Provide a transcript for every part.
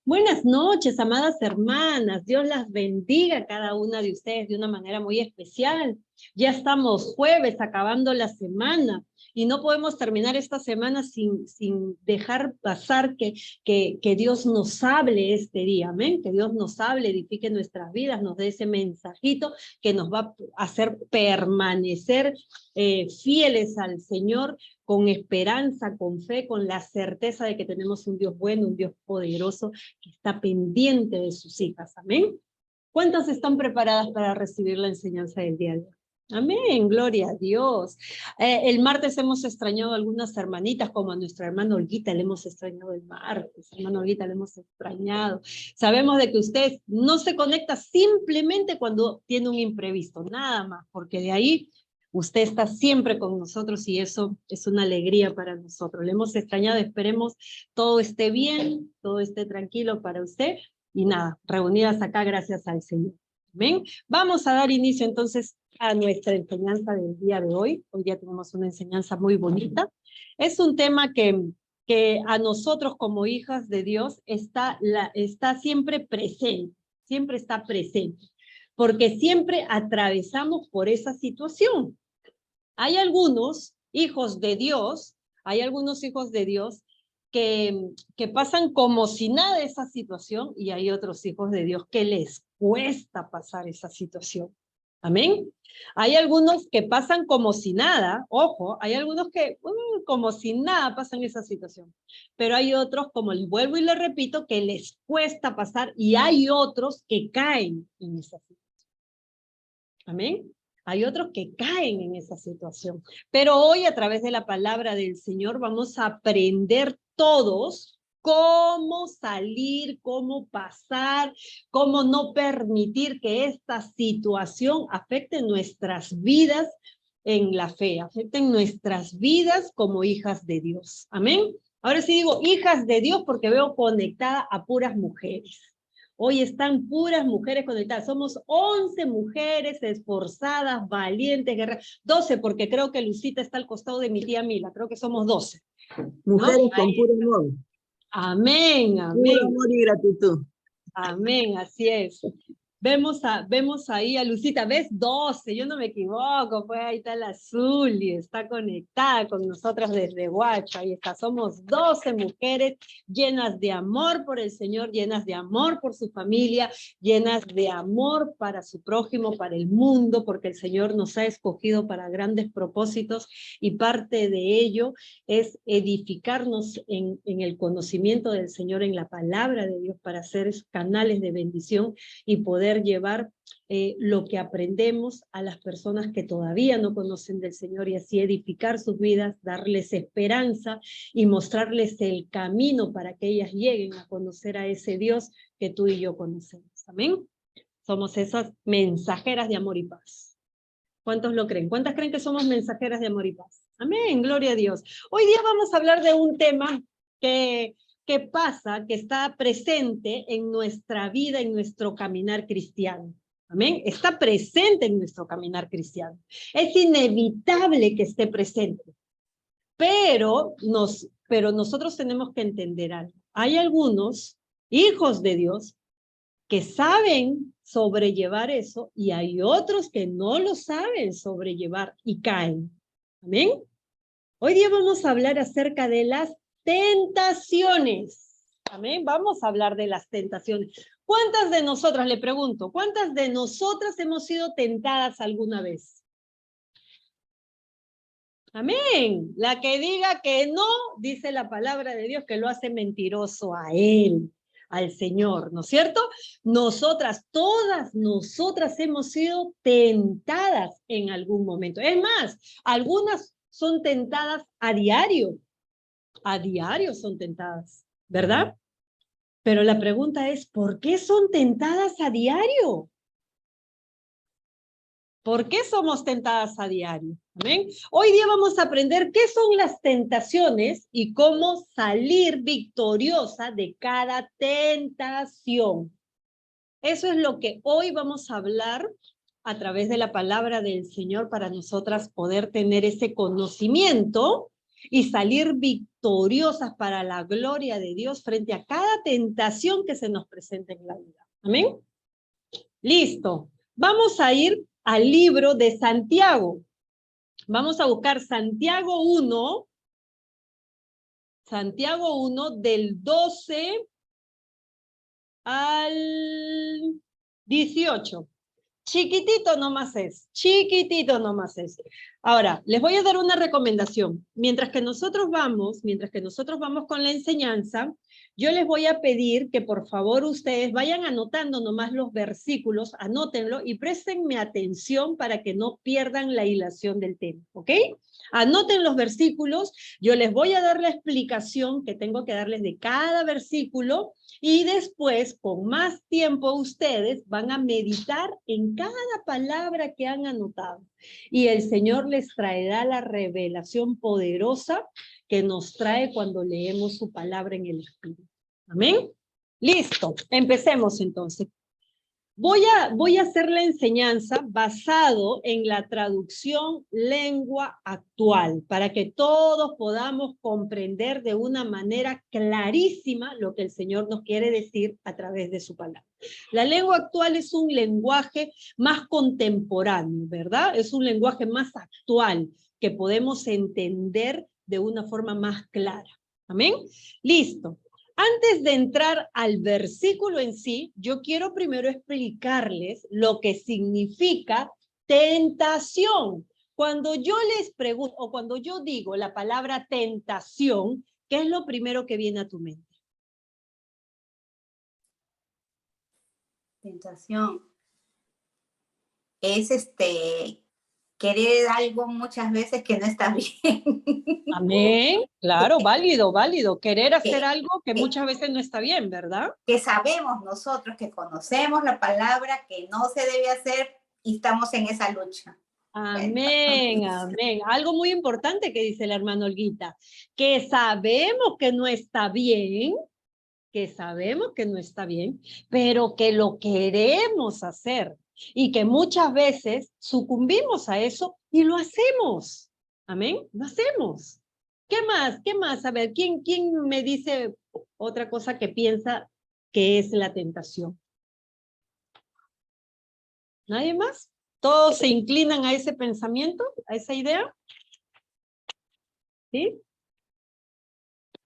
Buenas noches, amadas hermanas. Dios las bendiga a cada una de ustedes de una manera muy especial. Ya estamos jueves, acabando la semana, y no podemos terminar esta semana sin dejar pasar que Dios nos hable este día, amén. Que Dios nos hable, edifique nuestras vidas, nos dé ese mensajito que nos va a hacer permanecer fieles al Señor, con esperanza, con fe, con la certeza de que tenemos un Dios bueno, un Dios poderoso, que está pendiente de sus hijas, amén. ¿Cuántas están preparadas para recibir la enseñanza del día de hoy? Amén, gloria a Dios. El martes hemos extrañado a algunas hermanitas, como a nuestra hermana Olguita, le hemos extrañado el martes, hermana Olguita, le hemos extrañado. Sabemos de que usted no se conecta simplemente cuando tiene un imprevisto, nada más, porque de ahí usted está siempre con nosotros y eso es una alegría para nosotros. Le hemos extrañado, esperemos todo esté bien, todo esté tranquilo para usted. Y nada, reunidas acá gracias al Señor. Amén. Vamos a dar inicio entonces a nuestra enseñanza del día de hoy. Hoy día tenemos una enseñanza muy bonita. Es un tema que a nosotros como hijas de Dios está siempre presente, siempre está presente, porque siempre atravesamos por esa situación. Hay algunos hijos de Dios, que pasan como si nada esa situación, y hay otros hijos de Dios que les cuesta pasar esa situación. Amén. Hay algunos que pasan como si nada, ojo, hay algunos que como si nada pasan esa situación, pero hay otros, como les vuelvo y les repito, que les cuesta pasar, y hay otros que caen en esa situación. Amén. Hay otros que caen en esa situación. Pero hoy, a través de la palabra del Señor, vamos a aprender todos cómo salir, cómo pasar, cómo no permitir que esta situación afecte nuestras vidas en la fe, afecte nuestras vidas como hijas de Dios. Amén. Ahora sí digo hijas de Dios porque veo conectada a puras mujeres. Hoy están puras mujeres conectadas. Somos 11 mujeres esforzadas, valientes, guerreras. 12, porque creo que Lucita está al costado de mi tía Mila. Creo que somos 12. Mujeres, ¿no? con puro amor. Amén, amén. Puro amor y gratitud. Amén, así es. Vemos ahí a Lucita, ¿ves? 12, yo no me equivoco, pues ahí está la Zuli, está conectada con nosotras desde Huacho, ahí está, somos 12 mujeres llenas de amor por el Señor, llenas de amor por su familia, llenas de amor para su prójimo, para el mundo, porque el Señor nos ha escogido para grandes propósitos, y parte de ello es edificarnos en el conocimiento del Señor, en la palabra de Dios, para ser canales de bendición y poder llevar lo que aprendemos a las personas que todavía no conocen del Señor, y así edificar sus vidas, darles esperanza y mostrarles el camino para que ellas lleguen a conocer a ese Dios que tú y yo conocemos. Amén. Somos esas mensajeras de amor y paz. ¿Cuántos lo creen? ¿Cuántas creen que somos mensajeras de amor y paz? Amén, gloria a Dios. Hoy día vamos a hablar de un tema que está presente en nuestra vida, en nuestro caminar cristiano. Amén, está presente en nuestro caminar cristiano. Es inevitable que esté presente, pero nosotros tenemos que entender algo. Hay algunos hijos de Dios que saben sobrellevar eso, y hay otros que no lo saben sobrellevar y caen. Amén. Hoy día vamos a hablar acerca de las tentaciones. Amén. Vamos a hablar de las tentaciones. ¿Cuántas de nosotras, le pregunto, cuántas de nosotras hemos sido tentadas alguna vez? Amén. La que diga que no, dice la palabra de Dios que lo hace mentiroso a él, al Señor, ¿no es cierto? Nosotras, todas nosotras hemos sido tentadas en algún momento. Es más, algunas son tentadas a diario son tentadas, ¿verdad? Pero la pregunta es, ¿por qué son tentadas a diario? ¿Por qué somos tentadas a diario? ¿Amén? Hoy día vamos a aprender qué son las tentaciones y cómo salir victoriosa de cada tentación. Eso es lo que hoy vamos a hablar a través de la palabra del Señor, para nosotras poder tener ese conocimiento y salir victoriosas para la gloria de Dios frente a cada tentación que se nos presente en la vida. Amén. Listo. Vamos a ir al libro de Santiago. Vamos a buscar Santiago 1. Santiago 1 del 12 al 18. Chiquitito nomás es, chiquitito nomás es. Ahora, les voy a dar una recomendación. Mientras que nosotros vamos con la enseñanza, yo les voy a pedir que por favor ustedes vayan anotando nomás los versículos, anótenlo y préstenme atención para que no pierdan la hilación del tema, ¿ok? Anoten los versículos, yo les voy a dar la explicación que tengo que darles de cada versículo y después, con más tiempo, ustedes van a meditar en cada palabra que han anotado. Y el Señor les traerá la revelación poderosa que nos trae cuando leemos su palabra en el Espíritu. ¿Amén? Listo, empecemos entonces. Voy a hacer la enseñanza basado en la traducción lengua actual, para que todos podamos comprender de una manera clarísima lo que el Señor nos quiere decir a través de su palabra. La lengua actual es un lenguaje más contemporáneo, ¿verdad? Es un lenguaje más actual que podemos entender de una forma más clara. ¿Amén? Listo. Antes de entrar al versículo en sí, yo quiero primero explicarles lo que significa tentación. Cuando yo les pregunto, o cuando yo digo la palabra tentación, ¿qué es lo primero que viene a tu mente? Tentación es querer algo muchas veces que no está bien. Amén, claro, válido, válido. Querer hacer algo que muchas veces no está bien, ¿verdad? Que sabemos nosotros, que conocemos la palabra, que no se debe hacer y estamos en esa lucha. Amén, amén. Algo muy importante que dice la hermana Olguita, que sabemos que no está bien, pero que lo queremos hacer y que muchas veces sucumbimos a eso y lo hacemos. Amén, lo hacemos. ¿Qué más? ¿Qué más? A ver, ¿quién me dice otra cosa que piensa que es la tentación? ¿Nadie más? ¿Todos se inclinan a ese pensamiento, a esa idea? ¿Sí?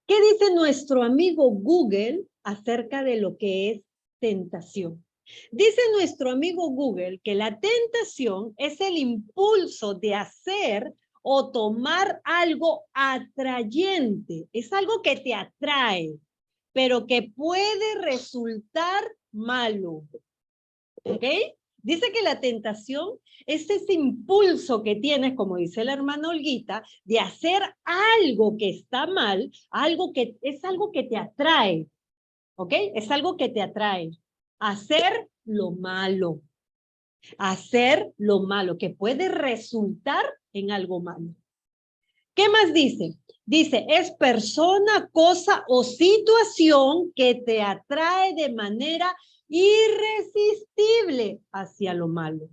¿Qué dice nuestro amigo Google acerca de lo que es tentación? Dice nuestro amigo Google que la tentación es el impulso de hacer o tomar algo atrayente. Es algo que te atrae, pero que puede resultar malo. ¿Ok? Dice que la tentación es ese impulso que tienes, como dice la hermana Olguita, de hacer algo que está mal, es algo que te atrae. ¿Ok? Es algo que te atrae. Hacer lo malo. Hacer lo malo, que puede resultar en algo malo. ¿Qué más dice? Dice, es persona, cosa o situación que te atrae de manera irresistible hacia lo malo.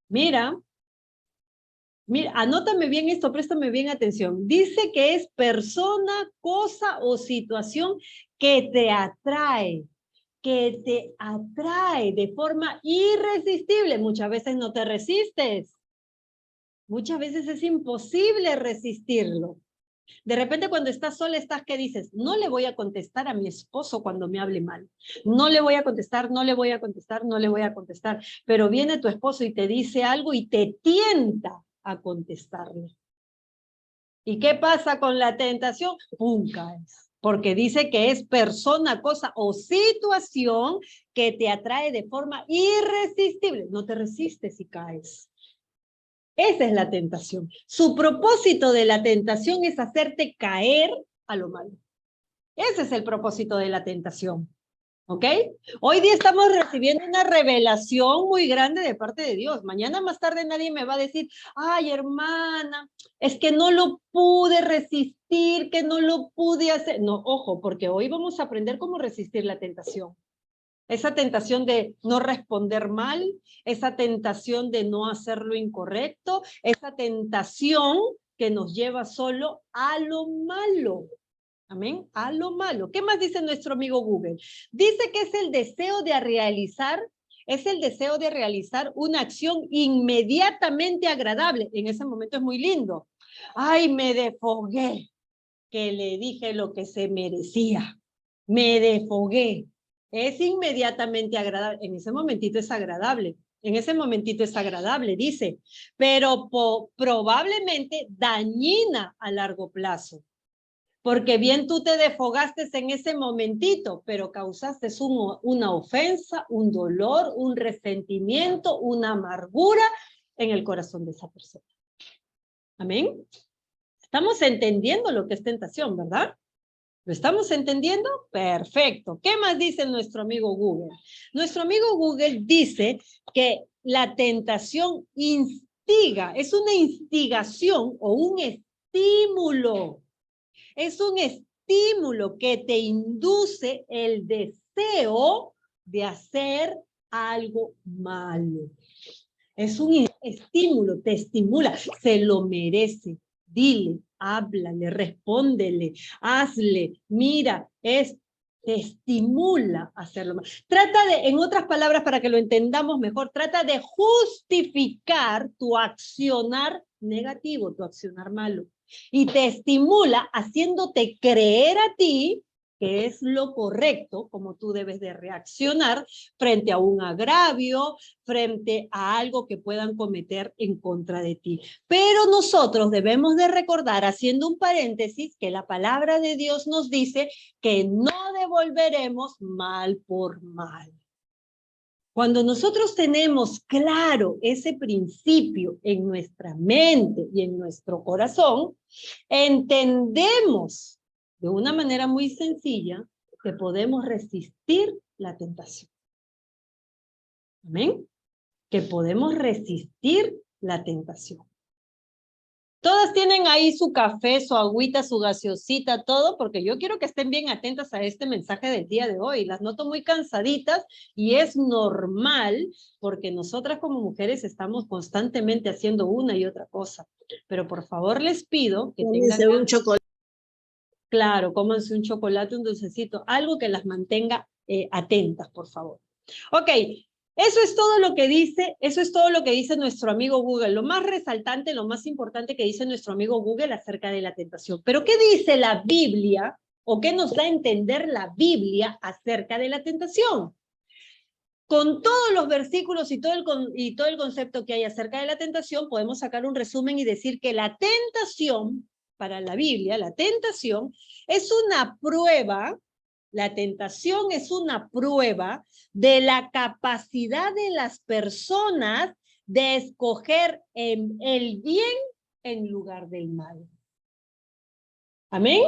Mira, anótame bien esto, préstame bien atención. Dice que es persona, cosa o situación que te atrae de forma irresistible. Muchas veces no te resistes. Muchas veces es imposible resistirlo. De repente cuando estás sola, ¿qué dices? No le voy a contestar a mi esposo cuando me hable mal. No le voy a contestar, no le voy a contestar, no le voy a contestar. Pero viene tu esposo y te dice algo y te tienta a contestarle. ¿Y qué pasa con la tentación? ¡Pum! Caes. Porque dice que es persona, cosa o situación que te atrae de forma irresistible. No te resistes y caes. Esa es la tentación. Su propósito de la tentación es hacerte caer a lo malo. Ese es el propósito de la tentación. ¿Ok? Hoy día estamos recibiendo una revelación muy grande de parte de Dios. Mañana más tarde nadie me va a decir, ay, hermana, es que no lo pude resistir, que no lo pude hacer. No, ojo, porque hoy vamos a aprender cómo resistir la tentación. Esa tentación de no responder mal, esa tentación de no hacer lo incorrecto, esa tentación que nos lleva solo a lo malo. Amén, a lo malo. ¿Qué más dice nuestro amigo Google? Dice que es el deseo de realizar una acción inmediatamente agradable. En ese momento es muy lindo. Ay, me desfogué, que le dije lo que se merecía. Me desfogué. Es inmediatamente agradable. En ese momentito es agradable. En ese momentito es agradable, dice. Pero probablemente dañina a largo plazo. Porque bien tú te desfogaste en ese momentito, pero causaste una ofensa, un dolor, un resentimiento, una amargura en el corazón de esa persona. Amén. Estamos entendiendo lo que es tentación, ¿verdad? ¿Lo estamos entendiendo? Perfecto. ¿Qué más dice nuestro amigo Google? Nuestro amigo Google dice que la tentación instiga, es una instigación o un estímulo. Es un estímulo que te induce el deseo de hacer algo malo. Es un estímulo, te estimula, se lo merece. Dile, háblale, respóndele, hazle, mira, te estimula a hacerlo mal. Trata de, en otras palabras, para que lo entendamos mejor, trata de justificar tu accionar negativo, tu accionar malo. Y te estimula haciéndote creer a ti que es lo correcto, como tú debes de reaccionar frente a un agravio, frente a algo que puedan cometer en contra de ti. Pero nosotros debemos de recordar, haciendo un paréntesis, que la palabra de Dios nos dice que no devolveremos mal por mal. Cuando nosotros tenemos claro ese principio en nuestra mente y en nuestro corazón, entendemos de una manera muy sencilla que podemos resistir la tentación. ¿Amén? Que podemos resistir la tentación. Todas tienen ahí su café, su agüita, su gaseosita, todo, porque yo quiero que estén bien atentas a este mensaje del día de hoy. Las noto muy cansaditas y es normal porque nosotras como mujeres estamos constantemente haciendo una y otra cosa. Pero por favor les pido que tengan... un chocolate. Claro, cómanse un chocolate, un dulcecito, algo que las mantenga atentas, por favor. Ok. Eso es todo lo que dice nuestro amigo Google. Lo más resaltante, lo más importante que dice nuestro amigo Google acerca de la tentación. Pero ¿qué dice la Biblia o qué nos da a entender la Biblia acerca de la tentación? Con todos los versículos y todo el concepto que hay acerca de la tentación, podemos sacar un resumen y decir que la tentación, para la Biblia, la tentación es una prueba. La tentación es una prueba de la capacidad de las personas de escoger el bien en lugar del mal. ¿Amén?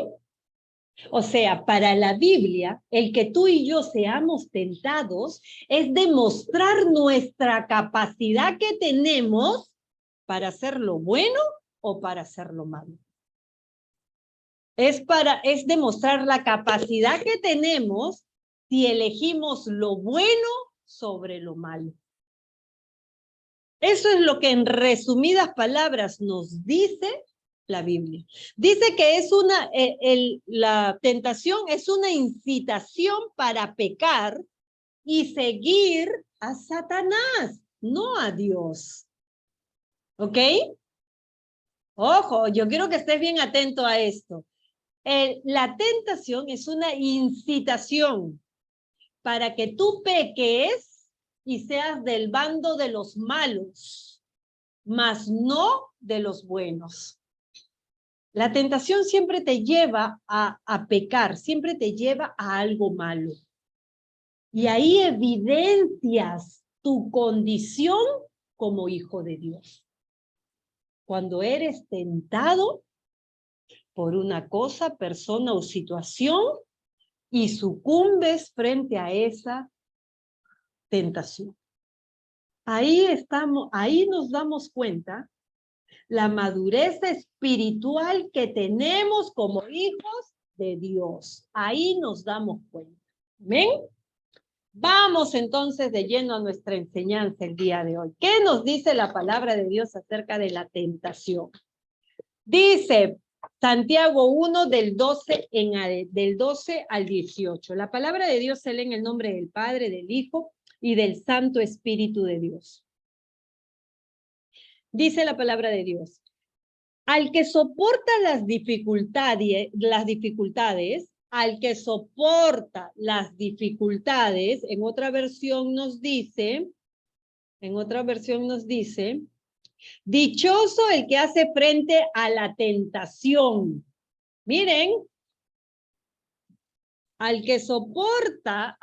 O sea, para la Biblia, el que tú y yo seamos tentados es demostrar nuestra capacidad que tenemos para hacer lo bueno o para hacer lo malo. Es demostrar la capacidad que tenemos si elegimos lo bueno sobre lo malo. Eso es lo que en resumidas palabras nos dice la Biblia. Dice que la tentación es una incitación para pecar y seguir a Satanás, no a Dios. ¿Ok? Ojo, yo quiero que estés bien atento a esto. La tentación es una incitación para que tú peques y seas del bando de los malos, mas no de los buenos. La tentación siempre te lleva a pecar, siempre te lleva a algo malo. Y ahí evidencias tu condición como hijo de Dios. Cuando eres tentado por una cosa, persona o situación y sucumbes frente a esa tentación. Ahí nos damos cuenta la madurez espiritual que tenemos como hijos de Dios. Ahí nos damos cuenta. ¿Amén? Vamos entonces de lleno a nuestra enseñanza el día de hoy. ¿Qué nos dice la palabra de Dios acerca de la tentación? Dice Santiago 1 del 12 al 18. La palabra de Dios se lee en el nombre del Padre, del Hijo y del Santo Espíritu de Dios. Dice la palabra de Dios: al que soporta las dificultades, al que soporta las dificultades, en otra versión nos dice, dichoso el que hace frente a la tentación. Miren, al que soporta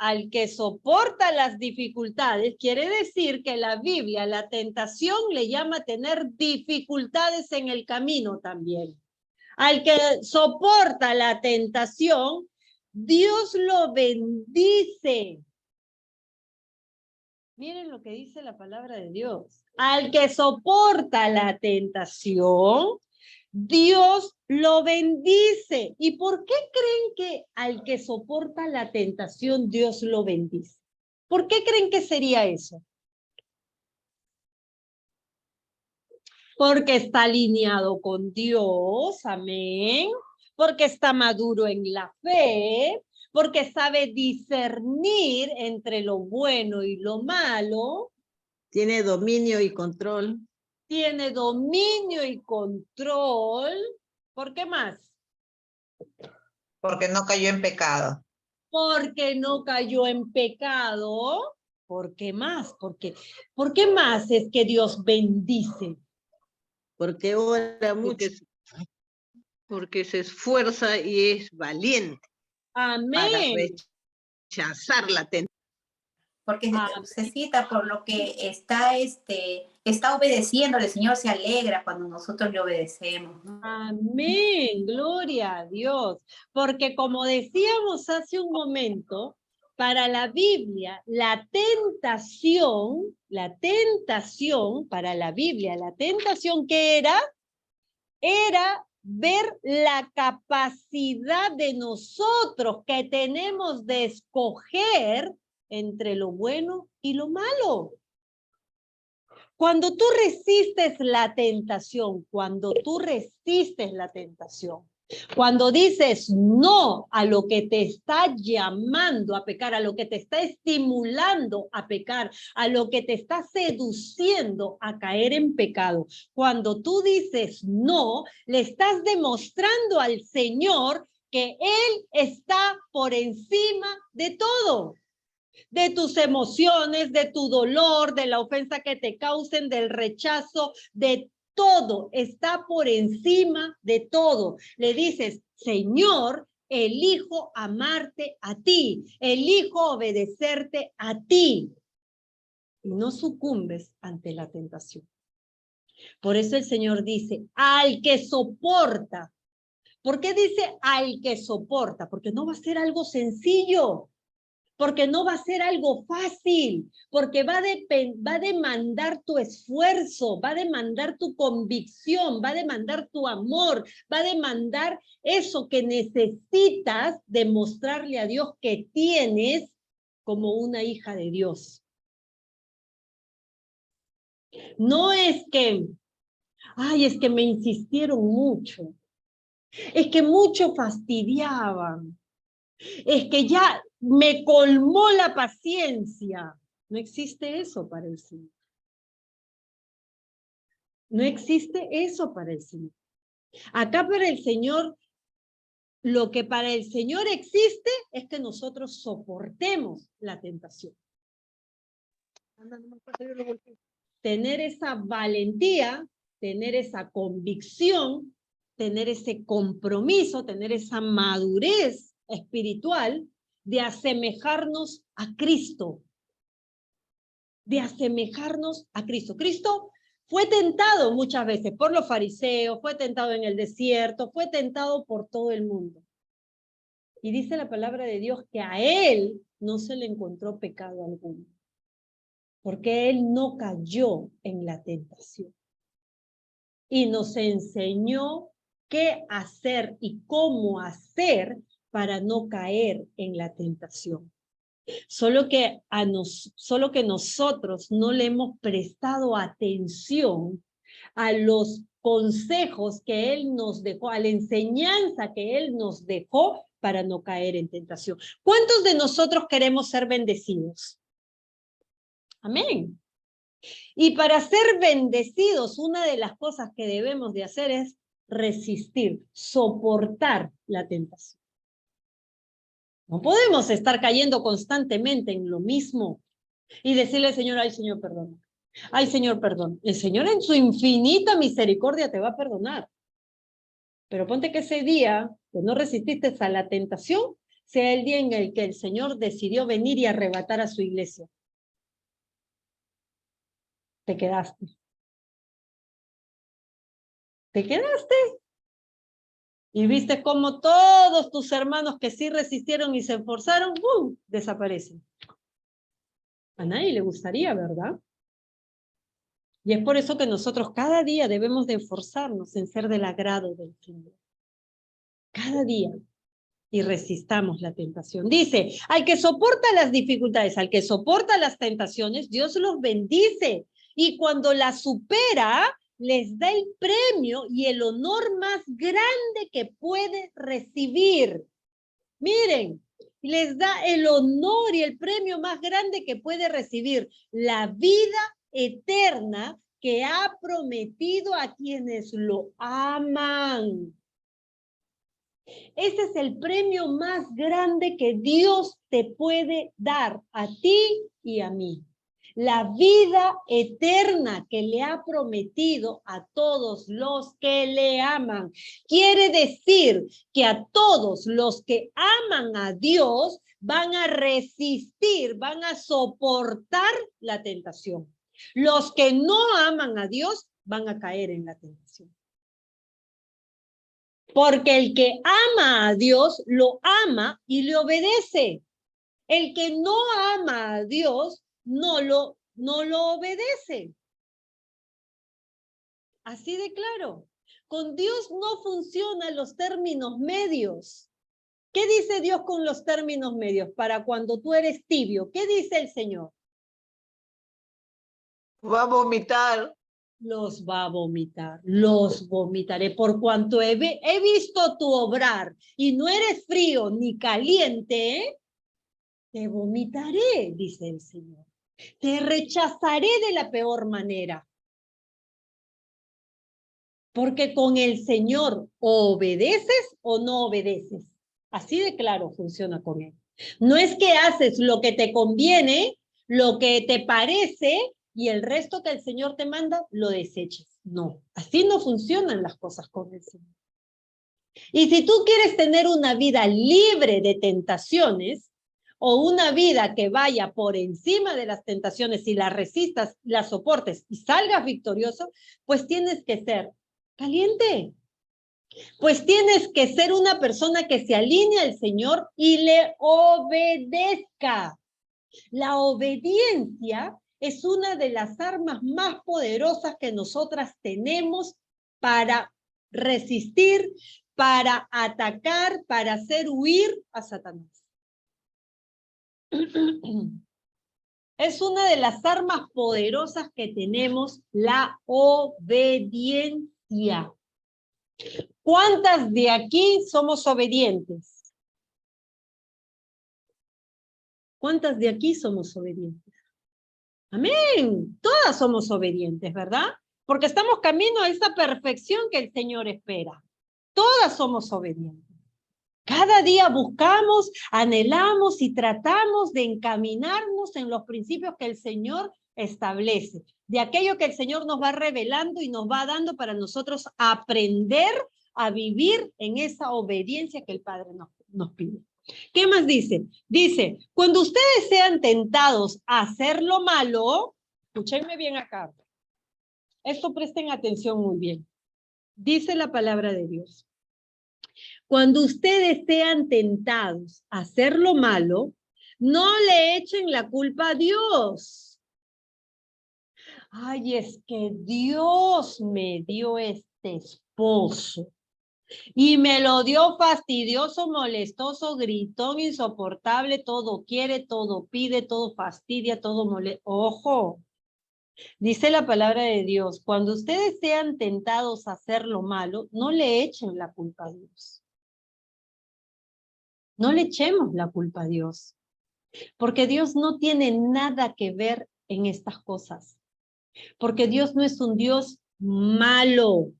las dificultades, quiere decir que la Biblia, la tentación le llama a tener dificultades en el camino también. Al que soporta la tentación, Dios lo bendice. Miren lo que dice la palabra de Dios. Al que soporta la tentación, Dios lo bendice. ¿Y por qué creen que al que soporta la tentación Dios lo bendice? ¿Por qué creen que sería eso? Porque está alineado con Dios, amén. Porque está maduro en la fe, porque sabe discernir entre lo bueno y lo malo. Tiene dominio y control. Tiene dominio y control. ¿Por qué más? Porque no cayó en pecado. Porque no cayó en pecado. ¿Por qué más? ¿Por qué más es que Dios bendice? Porque ora mucho. Porque se esfuerza y es valiente. Amén. Para rechazar la tentación. Porque se cita por lo que está obedeciendo, el Señor se alegra cuando nosotros le obedecemos, ¿no? Amén, gloria a Dios. Porque como decíamos hace un momento, para la Biblia, la tentación para la Biblia, la tentación que era ver la capacidad de nosotros que tenemos de escoger entre lo bueno y lo malo. Cuando tú resistes la tentación, cuando dices no a lo que te está llamando a pecar, a lo que te está estimulando a pecar, a lo que te está seduciendo a caer en pecado, cuando tú dices no, le estás demostrando al Señor que Él está por encima de todo. De tus emociones, de tu dolor, de la ofensa que te causen, del rechazo, de todo, está por encima de todo. Le dices, Señor, elijo amarte a ti, elijo obedecerte a ti. Y no sucumbes ante la tentación. Por eso el Señor dice, al que soporta. ¿Por qué dice al que soporta? Porque no va a ser algo sencillo. Porque no va a ser algo fácil, porque va a demandar tu esfuerzo, va a demandar tu convicción, va a demandar tu amor, va a demandar eso que necesitas demostrarle a Dios que tienes como una hija de Dios. No es que, es que me insistieron mucho, es que mucho fastidiaban, es que ya me colmó la paciencia. No existe eso para el Señor. No existe eso para el Señor. Acá para el Señor, lo que para el Señor existe es que nosotros soportemos la tentación. Tener esa valentía, tener esa convicción, tener ese compromiso, tener esa madurez espiritual de asemejarnos a Cristo. De asemejarnos a Cristo. Cristo fue tentado muchas veces por los fariseos, fue tentado en el desierto, fue tentado por todo el mundo. Y dice la palabra de Dios que a él no se le encontró pecado alguno. Porque él no cayó en la tentación. Y nos enseñó qué hacer y cómo hacer para no caer en la tentación. Solo que nosotros no le hemos prestado atención a los consejos que Él nos dejó, a la enseñanza que Él nos dejó para no caer en tentación. ¿Cuántos de nosotros queremos ser bendecidos? Amén. Y para ser bendecidos, una de las cosas que debemos de hacer es resistir, soportar la tentación. No podemos estar cayendo constantemente en lo mismo y decirle al Señor, ay Señor, perdón. Ay Señor, perdón. El Señor en su infinita misericordia te va a perdonar. Pero ponte que ese día que no resististe a la tentación sea el día en el que el Señor decidió venir y arrebatar a su iglesia. Te quedaste. Te quedaste. Y viste cómo todos tus hermanos que sí resistieron y se esforzaron, ¡bum!, desaparecen. A nadie le gustaría, ¿verdad? Y es por eso que nosotros cada día debemos de esforzarnos en ser del agrado del Señor. Cada día. Y resistamos la tentación. Dice, al que soporta las dificultades, al que soporta las tentaciones, Dios los bendice. Y cuando las supera, les da el premio y el honor más grande que puede recibir. Miren, les da el honor y el premio más grande que puede recibir, la vida eterna que ha prometido a quienes lo aman. Ese es el premio más grande que Dios te puede dar a ti y a mí. La vida eterna que le ha prometido a todos los que le aman. Quiere decir que a todos los que aman a Dios van a resistir, van a soportar la tentación. Los que no aman a Dios van a caer en la tentación. Porque el que ama a Dios, lo ama y le obedece. El que no ama a Dios, no lo obedece. Así de claro. Con Dios no funcionan los términos medios. ¿Qué dice Dios con los términos medios? Para cuando tú eres tibio, ¿qué dice el Señor? Va a vomitar. Los va a vomitar, los vomitaré, por cuanto he visto tu obrar y no eres frío ni caliente, te vomitaré, dice el Señor. Te rechazaré de la peor manera. Porque con el Señor o obedeces o no obedeces. Así de claro funciona con Él. No es que haces lo que te conviene, lo que te parece, y el resto que el Señor te manda, lo deseches. No, así no funcionan las cosas con el Señor. Y si tú quieres tener una vida libre de tentaciones, o una vida que vaya por encima de las tentaciones y las resistas, las soportes y salgas victorioso, pues tienes que ser caliente. Pues tienes que ser una persona que se alinee al Señor y le obedezca. La obediencia es una de las armas más poderosas que nosotras tenemos para resistir, para atacar, para hacer huir a Satanás. Es una de las armas poderosas que tenemos, la obediencia. ¿Cuántas de aquí somos obedientes? ¿Cuántas de aquí somos obedientes? Amén. Todas somos obedientes, ¿verdad? Porque estamos camino a esa perfección que el Señor espera. Todas somos obedientes. Cada día buscamos, anhelamos y tratamos de encaminarnos en los principios que el Señor establece, de aquello que el Señor nos va revelando y nos va dando para nosotros aprender a vivir en esa obediencia que el Padre nos pide. ¿Qué más dice? Dice, cuando ustedes sean tentados a hacer lo malo, escúchenme bien acá. Esto presten atención muy bien. Dice la palabra de Dios. Cuando ustedes sean tentados a hacer lo malo, no le echen la culpa a Dios. Ay, es que Dios me dio este esposo y me lo dio fastidioso, molestoso, gritón, insoportable, todo quiere, todo pide, todo fastidia, todo molesta. Ojo, Dice la palabra de Dios, cuando ustedes sean tentados a hacer lo malo, no le echen la culpa a Dios. No le echemos la culpa a Dios, porque Dios no tiene nada que ver en estas cosas, porque Dios no es un Dios malo,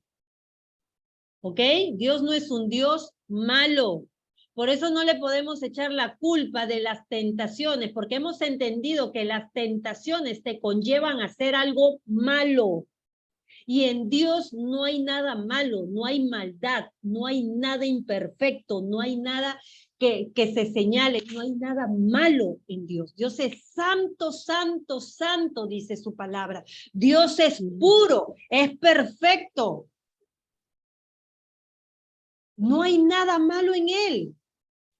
¿ok? Dios no es un Dios malo. Por eso no le podemos echar la culpa de las tentaciones, porque hemos entendido que las tentaciones te conllevan a hacer algo malo. Y en Dios no hay nada malo, no hay maldad, no hay nada imperfecto, no hay nada que se señale, no hay nada malo en Dios. Dios es santo, santo, santo, dice su palabra. Dios es puro, es perfecto. No hay nada malo en él.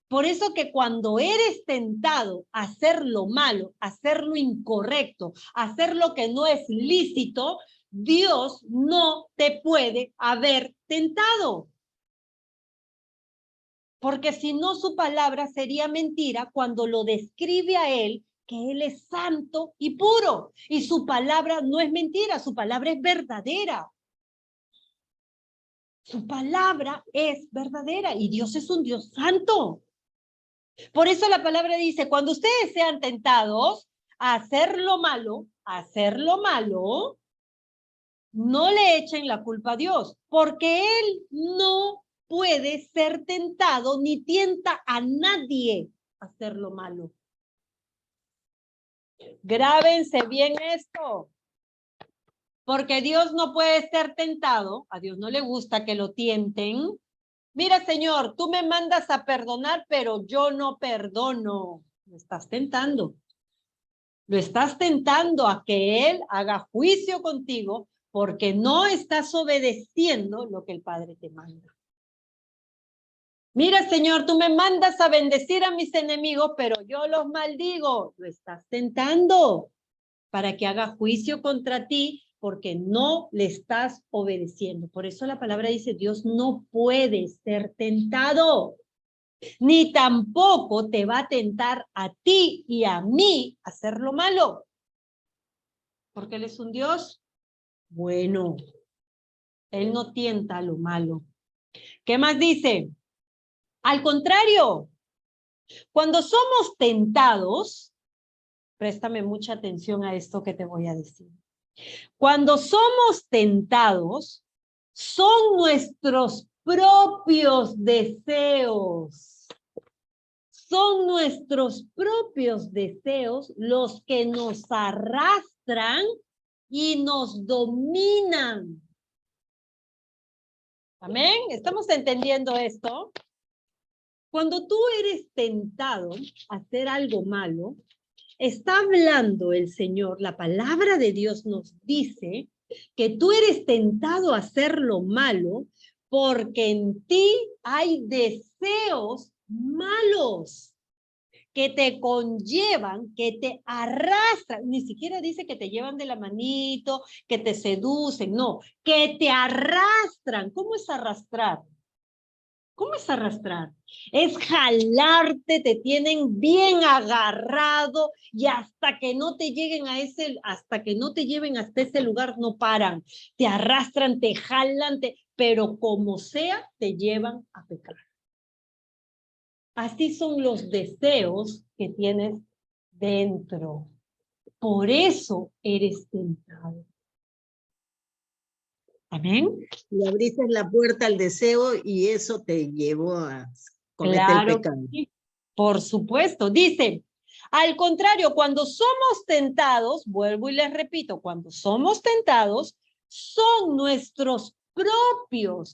Por eso que cuando eres tentado a hacer lo malo, a hacer lo incorrecto, a hacer lo que no es lícito, Dios no te puede haber tentado. Porque si no, su palabra sería mentira cuando lo describe a él, que él es santo y puro. Y su palabra no es mentira, su palabra es verdadera. Su palabra es verdadera y Dios es un Dios santo. Por eso la palabra dice, cuando ustedes sean tentados a hacer lo malo, no le echen la culpa a Dios, porque Él no puede ser tentado ni tienta a nadie a hacer lo malo. Grábense bien esto, porque Dios no puede ser tentado, a Dios no le gusta que lo tienten. Mira, Señor, tú me mandas a perdonar, pero yo no perdono. Lo estás tentando. Lo estás tentando a que Él haga juicio contigo porque no estás obedeciendo lo que el Padre te manda. Mira, Señor, tú me mandas a bendecir a mis enemigos, pero yo los maldigo. Lo estás tentando para que haga juicio contra ti porque no le estás obedeciendo. Por eso la palabra dice, Dios no puede ser tentado, ni tampoco te va a tentar a ti y a mí a hacer lo malo. Porque Él es un Dios bueno. Él no tienta lo malo. ¿Qué más dice? Al contrario, cuando somos tentados, préstame mucha atención a esto que te voy a decir. Cuando somos tentados, son nuestros propios deseos. Son nuestros propios deseos los que nos arrastran y nos dominan. ¿Amén? ¿Estamos entendiendo esto? Cuando tú eres tentado a hacer algo malo, está hablando el Señor, la palabra de Dios nos dice que tú eres tentado a hacer lo malo porque en ti hay deseos malos que te conllevan, que te arrastran, ni siquiera dice que te llevan de la manito, que te seducen, no, que te arrastran. ¿Cómo es arrastrar? ¿Cómo es arrastrar? Es jalarte, te tienen bien agarrado y hasta que no te lleguen a hasta que no te lleven hasta ese lugar no paran. Te arrastran, te jalan, pero como sea, te llevan a pecar. Así son los deseos que tienes dentro. Por eso eres tentado. ¿Amén? Le abriste la puerta al deseo y eso te llevó a cometer Claro, el pecado. sí, por supuesto. Dice, al contrario, cuando somos tentados, vuelvo y les repito, cuando somos tentados, son nuestros propios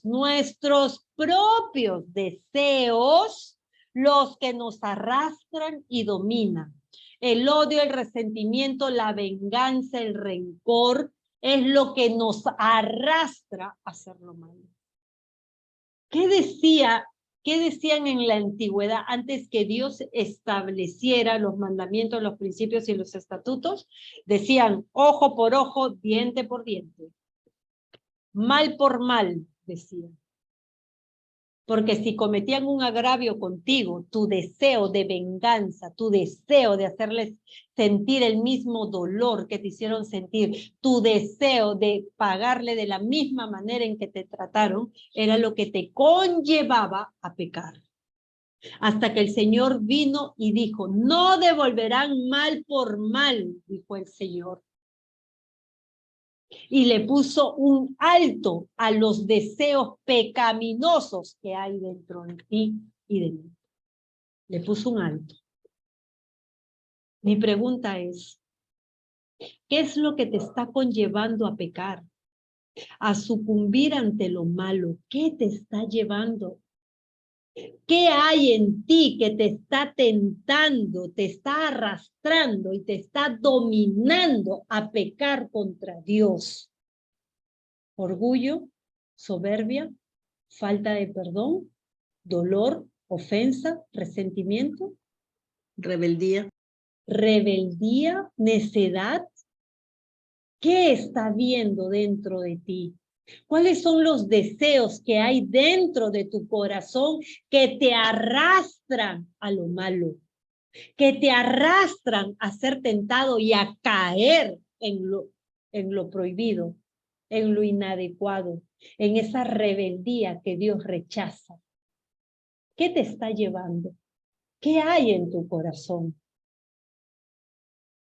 deseos los que nos arrastran y dominan. El odio, el resentimiento, la venganza, el rencor, es lo que nos arrastra a hacer lo malo. ¿Qué decían en la antigüedad antes que Dios estableciera los mandamientos, los principios y los estatutos? Decían ojo por ojo, diente por diente. Mal por mal, decían. Porque si cometían un agravio contigo, tu deseo de venganza, tu deseo de hacerles sentir el mismo dolor que te hicieron sentir, tu deseo de pagarle de la misma manera en que te trataron, era lo que te conllevaba a pecar. Hasta que el Señor vino y dijo, no devolverán mal por mal, dijo el Señor. Y le puso un alto a los deseos pecaminosos que hay dentro de ti y de mí. Le puso un alto. Mi pregunta es, ¿qué es lo que te está conllevando a pecar? A sucumbir ante lo malo. ¿Qué te está llevando? ¿Qué hay en ti que te está tentando, te está arrastrando y te está dominando a pecar contra Dios? Orgullo, soberbia, falta de perdón, dolor, ofensa, resentimiento, Rebeldía. rebeldía, necedad. ¿Qué está viendo dentro de ti? ¿Cuáles son los deseos que hay dentro de tu corazón que te arrastran a lo malo? Que te arrastran a ser tentado y a caer en lo prohibido, en lo inadecuado, en esa rebeldía que Dios rechaza. ¿Qué te está llevando? ¿Qué hay en tu corazón?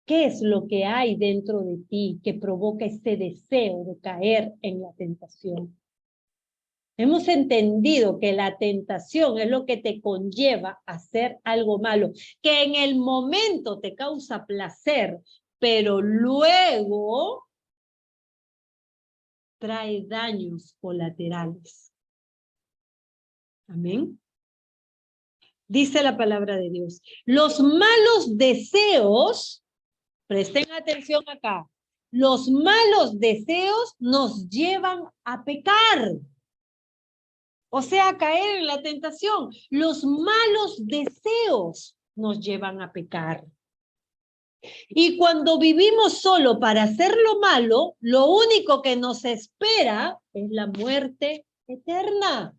¿Qué es lo que hay dentro de ti que provoca ese deseo de caer en la tentación? Hemos entendido que la tentación es lo que te conlleva a hacer algo malo, que en el momento te causa placer, pero luego trae daños colaterales. Amén. Dice la palabra de Dios, los malos deseos, presten atención acá, los malos deseos nos llevan a pecar. O sea, a caer en la tentación. Los malos deseos nos llevan a pecar. Y cuando vivimos solo para hacer lo malo, lo único que nos espera es la muerte eterna.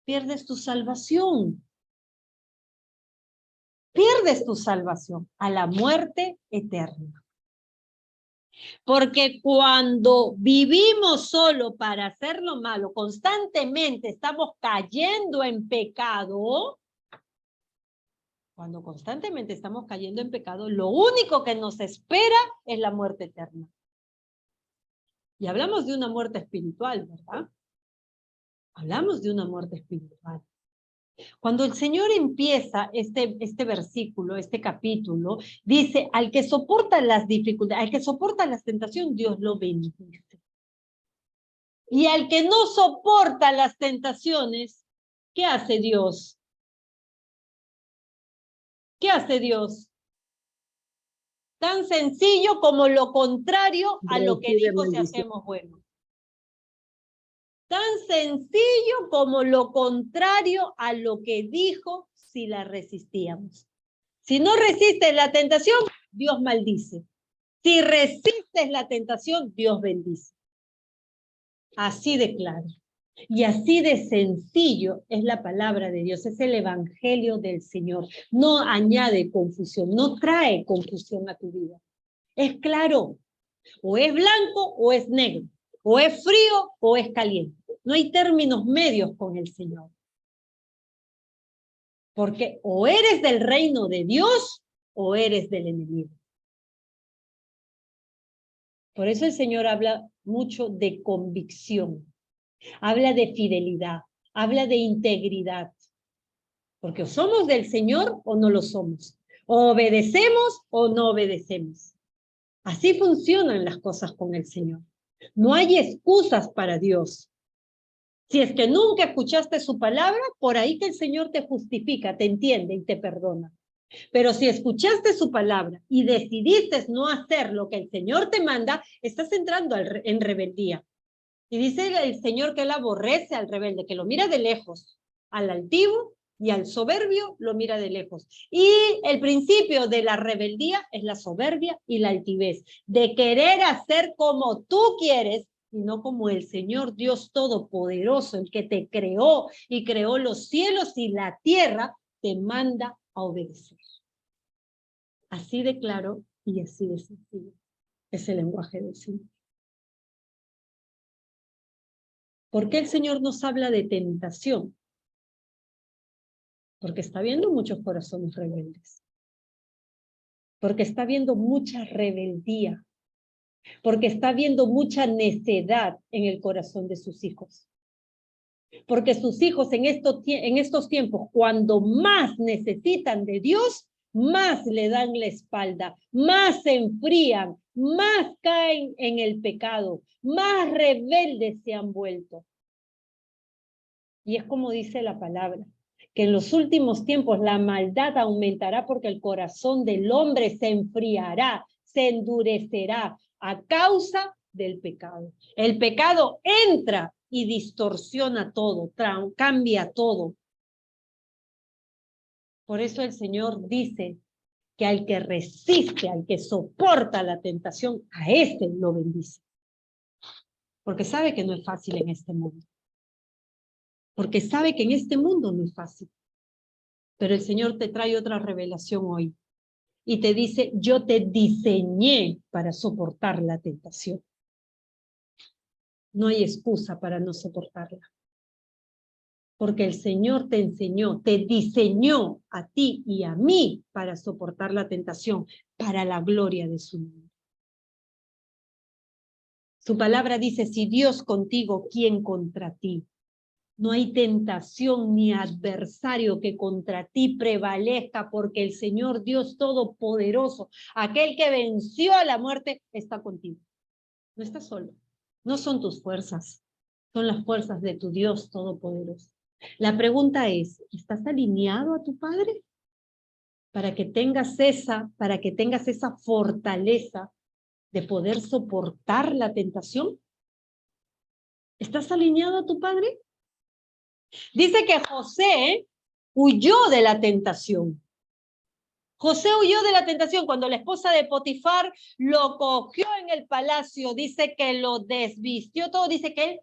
Pierdes tu salvación. Pierdes tu salvación a la muerte eterna. Porque cuando vivimos solo para hacer lo malo, constantemente estamos cayendo en pecado. Cuando constantemente estamos cayendo en pecado, lo único que nos espera es la muerte eterna. Y hablamos de una muerte espiritual, ¿verdad? Hablamos de una muerte espiritual. Cuando el Señor empieza este versículo, este capítulo, dice, al que soporta las dificultades, al que soporta las tentaciones, Dios lo bendice. Y al que no soporta las tentaciones, ¿qué hace Dios? ¿Qué hace Dios? Tan sencillo como lo contrario a lo que dijo si hacemos bueno. Tan sencillo como lo contrario a lo que dijo si la resistíamos. Si no resistes la tentación, Dios maldice. Si resistes la tentación, Dios bendice. Así de claro. Y así de sencillo es la palabra de Dios, es el evangelio del Señor. No añade confusión, no trae confusión a tu vida. Es claro, o es blanco o es negro, o es frío o es caliente. No hay términos medios con el Señor. Porque o eres del reino de Dios o eres del enemigo. Por eso el Señor habla mucho de convicción. Habla de fidelidad, habla de integridad. Porque o somos del Señor o no lo somos. O obedecemos o no obedecemos. Así funcionan las cosas con el Señor. No hay excusas para Dios. Si es que nunca escuchaste su palabra, por ahí que el Señor te justifica, te entiende y te perdona. Pero si escuchaste su palabra y decidiste no hacer lo que el Señor te manda, estás entrando en rebeldía. Y dice el Señor que él aborrece al rebelde, que lo mira de lejos, al altivo y al soberbio lo mira de lejos. Y el principio de la rebeldía es la soberbia y la altivez, de querer hacer como tú quieres sino como el Señor Dios Todopoderoso, el que te creó y creó los cielos y la tierra, te manda a obedecer. Así de claro y así de sencillo es el lenguaje del Señor. ¿Por qué el Señor nos habla de tentación? Porque está viendo muchos corazones rebeldes. Porque está viendo mucha rebeldía. Porque está viendo mucha necedad en el corazón de sus hijos. Porque sus hijos en estos tiempos, cuando más necesitan de Dios, más le dan la espalda, más se enfrían, más caen en el pecado, más rebeldes se han vuelto. Y es como dice la palabra, que en los últimos tiempos la maldad aumentará porque el corazón del hombre se enfriará, se endurecerá a causa del pecado. El pecado entra y distorsiona todo, cambia todo. Por eso el Señor dice que al que resiste, al que soporta la tentación, a ese lo bendice. Porque sabe que no es fácil en este mundo. Porque sabe que en este mundo no es fácil. Pero el Señor te trae otra revelación hoy. Y te dice, yo te diseñé para soportar la tentación. No hay excusa para no soportarla. Porque el Señor te enseñó, te diseñó a ti y a mí para soportar la tentación, para la gloria de su nombre. Su palabra dice, si Dios contigo, ¿quién contra ti? No hay tentación ni adversario que contra ti prevalezca, porque el Señor Dios Todopoderoso, aquel que venció a la muerte, está contigo. No estás solo. No son tus fuerzas, son las fuerzas de tu Dios Todopoderoso. La pregunta es, ¿estás alineado a tu Padre? Para que tengas esa fortaleza de poder soportar la tentación. ¿Estás alineado a tu Padre? Dice que José huyó de la tentación. José huyó de la tentación cuando la esposa de Potifar lo cogió en el palacio. Dice que lo desvistió todo. Dice que él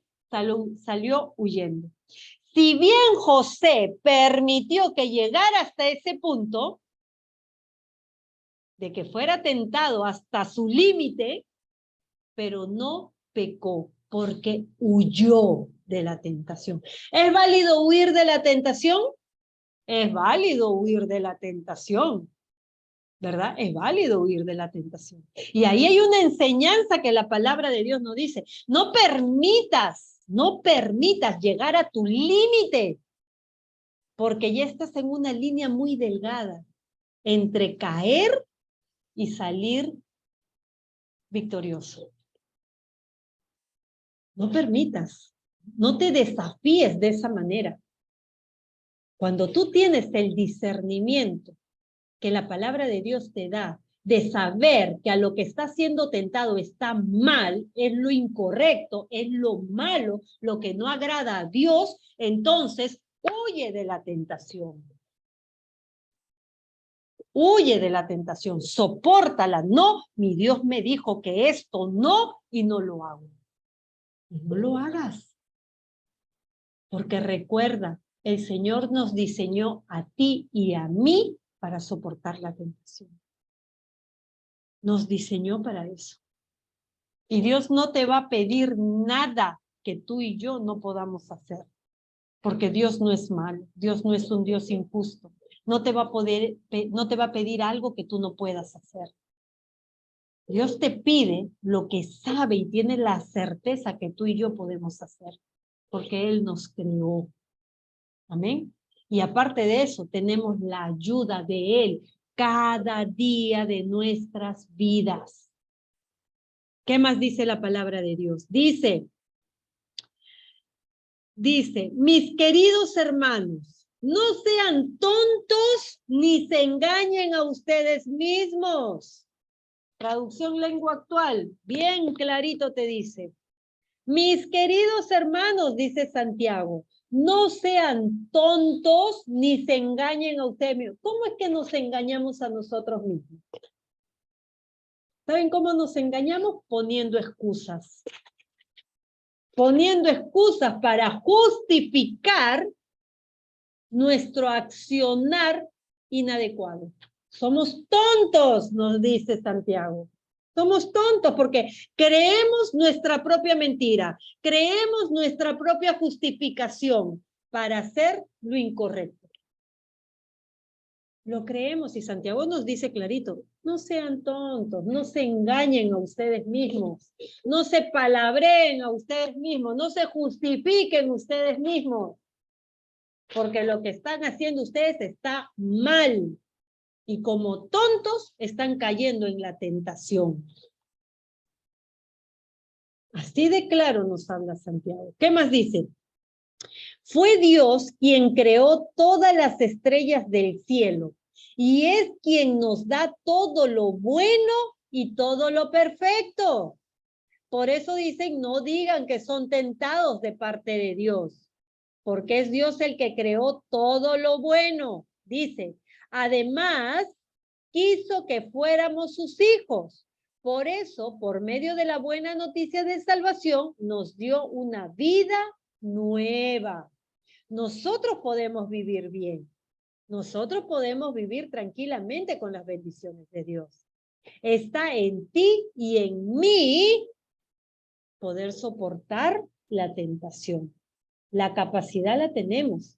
salió huyendo. Si bien José permitió que llegara hasta ese punto, de que fuera tentado hasta su límite, pero no pecó, porque huyó de la tentación. ¿Es válido huir de la tentación? Es válido huir de la tentación, ¿verdad? Es válido huir de la tentación. Y ahí hay una enseñanza que la palabra de Dios nos dice. No permitas llegar a tu límite, porque ya estás en una línea muy delgada entre caer y salir victorioso. No permitas, no te desafíes de esa manera. Cuando tú tienes el discernimiento que la palabra de Dios te da, de saber que a lo que está siendo tentado está mal, es lo incorrecto, es lo malo, lo que no agrada a Dios, entonces huye de la tentación. Huye de la tentación, sopórtala. No, mi Dios me dijo que esto no y no lo hago. No lo hagas. Porque recuerda, el Señor nos diseñó a ti y a mí para soportar la tentación. Nos diseñó para eso. Y Dios no te va a pedir nada que tú y yo no podamos hacer. Porque Dios no es malo. Dios no es un Dios injusto. No te va a pedir algo que tú no puedas hacer. Dios te pide lo que sabe y tiene la certeza que tú y yo podemos hacer. Porque Él nos creó. Amén. Y aparte de eso, tenemos la ayuda de Él cada día de nuestras vidas. ¿Qué más dice la palabra de Dios? Dice, mis queridos hermanos, no sean tontos ni se engañen a ustedes mismos. Traducción lengua actual, bien clarito te dice. Mis queridos hermanos, dice Santiago, no sean tontos ni se engañen a ustedes mismos. ¿Cómo es que nos engañamos a nosotros mismos? ¿Saben cómo nos engañamos? Poniendo excusas. poniendo excusas para justificar nuestro accionar inadecuado. Somos tontos, nos dice Santiago. Somos tontos porque creemos nuestra propia mentira, creemos nuestra propia justificación para hacer lo incorrecto. Lo creemos y Santiago nos dice clarito, no sean tontos, no se engañen a ustedes mismos, no se palabreen a ustedes mismos, no se justifiquen ustedes mismos, porque lo que están haciendo ustedes está mal. Y como tontos están cayendo en la tentación. Así de claro nos habla Santiago. ¿Qué más dice? Fue Dios quien creó todas las estrellas del cielo y es quien nos da todo lo bueno y todo lo perfecto. Por eso dicen, no digan que son tentados de parte de Dios, porque es Dios el que creó todo lo bueno. Dice, además, quiso que fuéramos sus hijos. Por eso, por medio de la buena noticia de salvación, nos dio una vida nueva. Nosotros podemos vivir bien. Nosotros podemos vivir tranquilamente con las bendiciones de Dios. Está en ti y en mí poder soportar la tentación. La capacidad la tenemos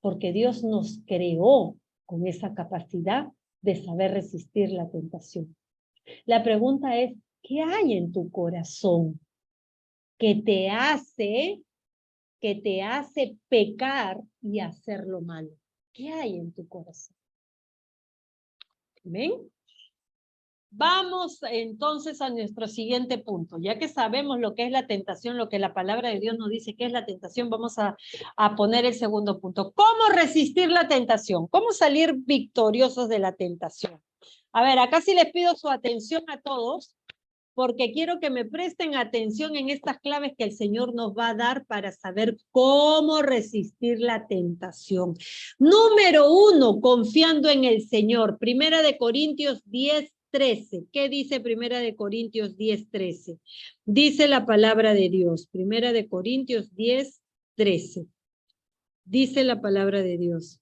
porque Dios nos creó con esa capacidad de saber resistir la tentación. La pregunta es, ¿qué hay en tu corazón que te hace pecar y hacer lo malo? ¿Qué hay en tu corazón? ¿Ven? Vamos entonces a nuestro siguiente punto. Ya que sabemos lo que es la tentación, lo que la palabra de Dios nos dice que es la tentación, vamos a poner el segundo punto. ¿Cómo resistir la tentación? ¿Cómo salir victoriosos de la tentación? A ver, acá sí les pido su atención a todos, porque quiero que me presten atención en estas claves que el Señor nos va a dar para saber cómo resistir la tentación. Número 1, confiando en el Señor. Primera de Corintios 10:13. ¿Qué dice Primera de Corintios 10:13? Dice la palabra de Dios. Primera de Corintios 10:13. Dice la palabra de Dios.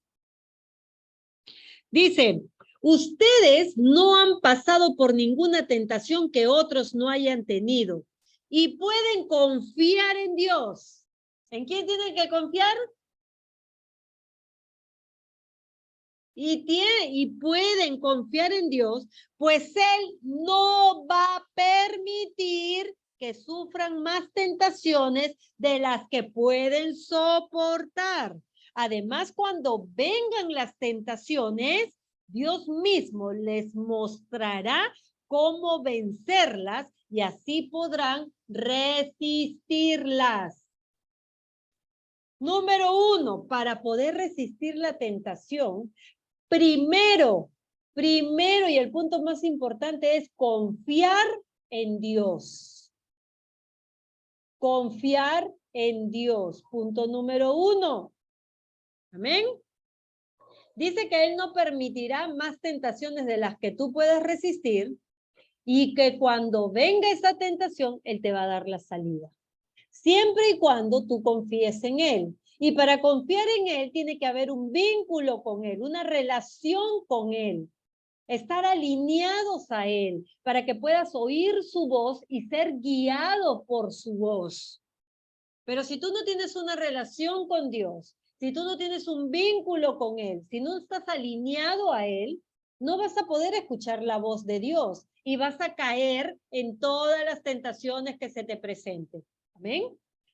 Dice, ustedes no han pasado por ninguna tentación que otros no hayan tenido y pueden confiar en Dios. ¿En quién tienen que confiar? Y pueden confiar en Dios, pues Él no va a permitir que sufran más tentaciones de las que pueden soportar. Además, cuando vengan las tentaciones, Dios mismo les mostrará cómo vencerlas y así podrán resistirlas. Número 1, para poder resistir la tentación, primero, y el punto más importante es confiar en Dios. Confiar en Dios. Punto número 1. Amén. Dice que Él no permitirá más tentaciones de las que tú puedas resistir y que cuando venga esa tentación, Él te va a dar la salida. Siempre y cuando tú confíes en Él. Y para confiar en Él tiene que haber un vínculo con Él, una relación con Él. Estar alineados a Él para que puedas oír su voz y ser guiado por su voz. Pero si tú no tienes una relación con Dios, si tú no tienes un vínculo con Él, si no estás alineado a Él, no vas a poder escuchar la voz de Dios y vas a caer en todas las tentaciones que se te presenten. Amén.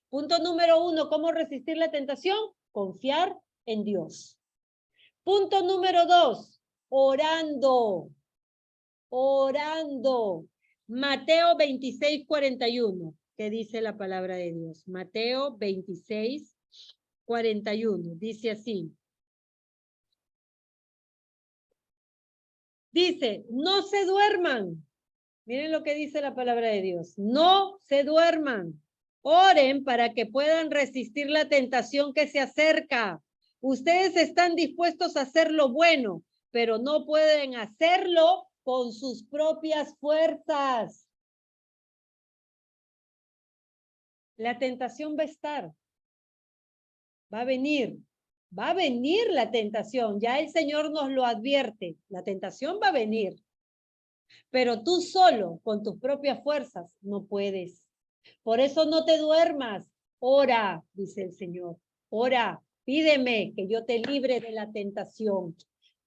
Punto número 1, ¿cómo resistir la tentación? Confiar en Dios. Punto número 2, orando. Orando. Mateo 26:41. ¿Qué dice la palabra de Dios? Mateo 26:41. Dice así. Dice, no se duerman. Miren lo que dice la palabra de Dios. No se duerman. Oren para que puedan resistir la tentación que se acerca. Ustedes están dispuestos a hacer lo bueno, pero no pueden hacerlo con sus propias fuerzas. La tentación va a estar. Va a venir la tentación. Ya el Señor nos lo advierte. La tentación va a venir. Pero tú solo, con tus propias fuerzas, no puedes. Por eso no te duermas. Ora, dice el Señor. Ora, pídeme que yo te libre de la tentación.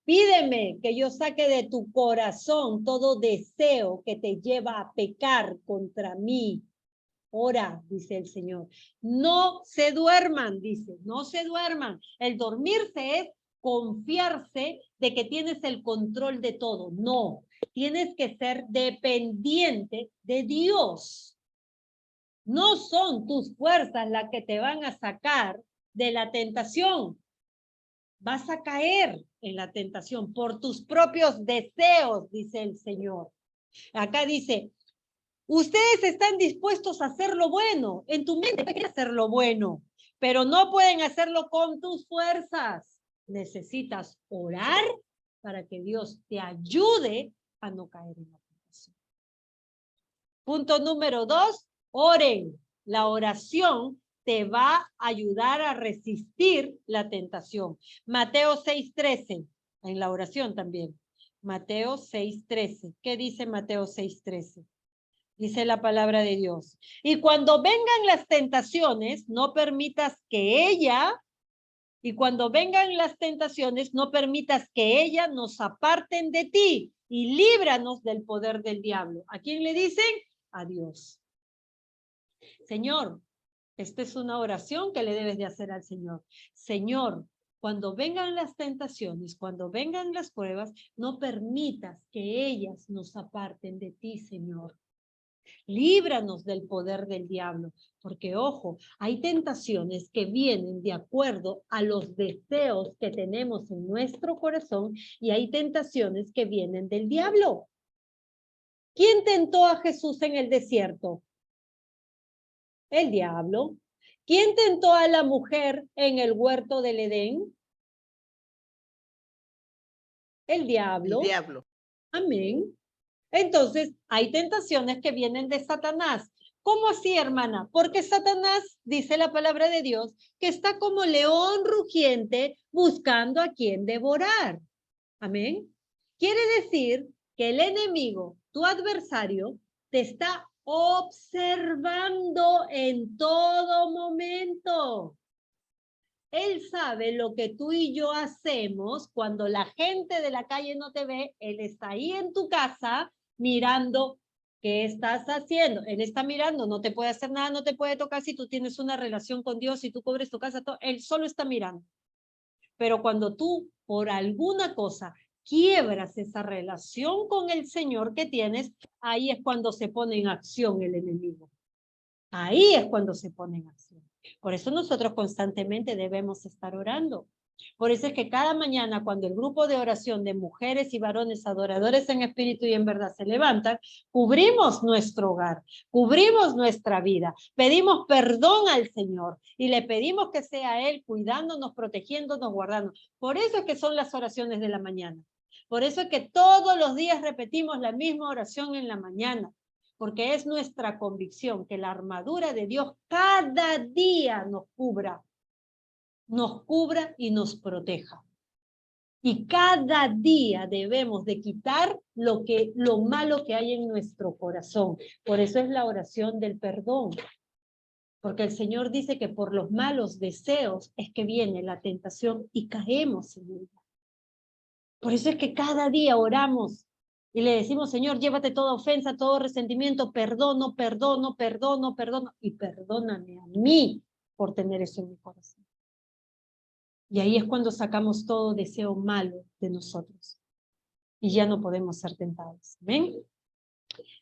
Pídeme que yo saque de tu corazón todo deseo que te lleva a pecar contra mí. Ora, dice el Señor. No se duerman, dice, no se duerman. El dormirse es confiarse de que tienes el control de todo. No, tienes que ser dependiente de Dios. No son tus fuerzas las que te van a sacar de la tentación. Vas a caer en la tentación por tus propios deseos, dice el Señor. Acá dice, ustedes están dispuestos a hacer lo bueno. En tu mente quieres hacer lo bueno, pero no pueden hacerlo con tus fuerzas. Necesitas orar para que Dios te ayude a no caer en la tentación. Punto número 2, oren. La oración te va a ayudar a resistir la tentación. Mateo 6:13, en la oración también. Mateo 6:13. ¿Qué dice Mateo 6:13? Dice la palabra de Dios. Y cuando vengan las tentaciones, no permitas que ella nos aparten de ti y líbranos del poder del diablo. ¿A quién le dicen? A Dios. Señor, esta es una oración que le debes de hacer al Señor. Señor, cuando vengan las tentaciones, cuando vengan las pruebas, no permitas que ellas nos aparten de ti, Señor. Líbranos del poder del diablo, porque ojo, hay tentaciones que vienen de acuerdo a los deseos que tenemos en nuestro corazón y hay tentaciones que vienen del diablo. ¿Quién tentó a Jesús en el desierto? El diablo. ¿Quién tentó a la mujer en el huerto del Edén? El diablo. El diablo. Amén. Entonces, hay tentaciones que vienen de Satanás. ¿Cómo así, hermana? Porque Satanás, dice la palabra de Dios, que está como león rugiente buscando a quien devorar. Amén. Quiere decir que el enemigo, tu adversario, te está observando en todo momento. Él sabe lo que tú y yo hacemos cuando la gente de la calle no te ve. Él está ahí en tu casa mirando qué estás haciendo. Él está mirando, no te puede hacer nada, no te puede tocar si tú tienes una relación con Dios, si tú cubres tu casa, todo. Él solo está mirando. Pero cuando tú, por alguna cosa, quiebras esa relación con el Señor que tienes, ahí es cuando se pone en acción el enemigo. Ahí es cuando se pone en acción. Por eso nosotros constantemente debemos estar orando. Por eso es que cada mañana cuando el grupo de oración de mujeres y varones adoradores en espíritu y en verdad se levantan, cubrimos nuestro hogar, cubrimos nuestra vida, pedimos perdón al Señor y le pedimos que sea Él cuidándonos, protegiéndonos, guardándonos. Por eso es que son las oraciones de la mañana. Por eso es que todos los días repetimos la misma oración en la mañana. Porque es nuestra convicción que la armadura de Dios cada día nos cubra y nos proteja. Y cada día debemos de quitar lo malo que hay en nuestro corazón. Por eso es la oración del perdón. Porque el Señor dice que por los malos deseos es que viene la tentación y caemos en ella. Por eso es que cada día oramos y le decimos, Señor, llévate toda ofensa, todo resentimiento, perdono, y perdóname a mí por tener eso en mi corazón. Y ahí es cuando sacamos todo deseo malo de nosotros. Y ya no podemos ser tentados. ¿Ven?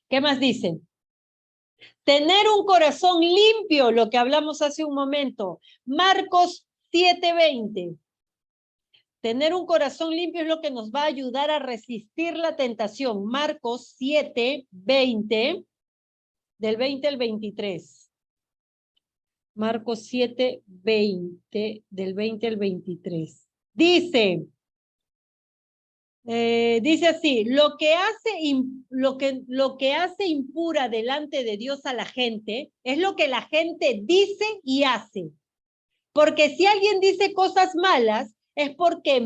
¿Qué más dice? Tener un corazón limpio, lo que hablamos hace un momento. Marcos 7:20. Tener un corazón limpio es lo que nos va a ayudar a resistir la tentación. Marcos 7:20, del 20 al 23. Marcos 7:20, del 20 al 23. Dice, Dice así, lo que hace impura delante de Dios a la gente es lo que la gente dice y hace. Porque si alguien dice cosas malas, es porque es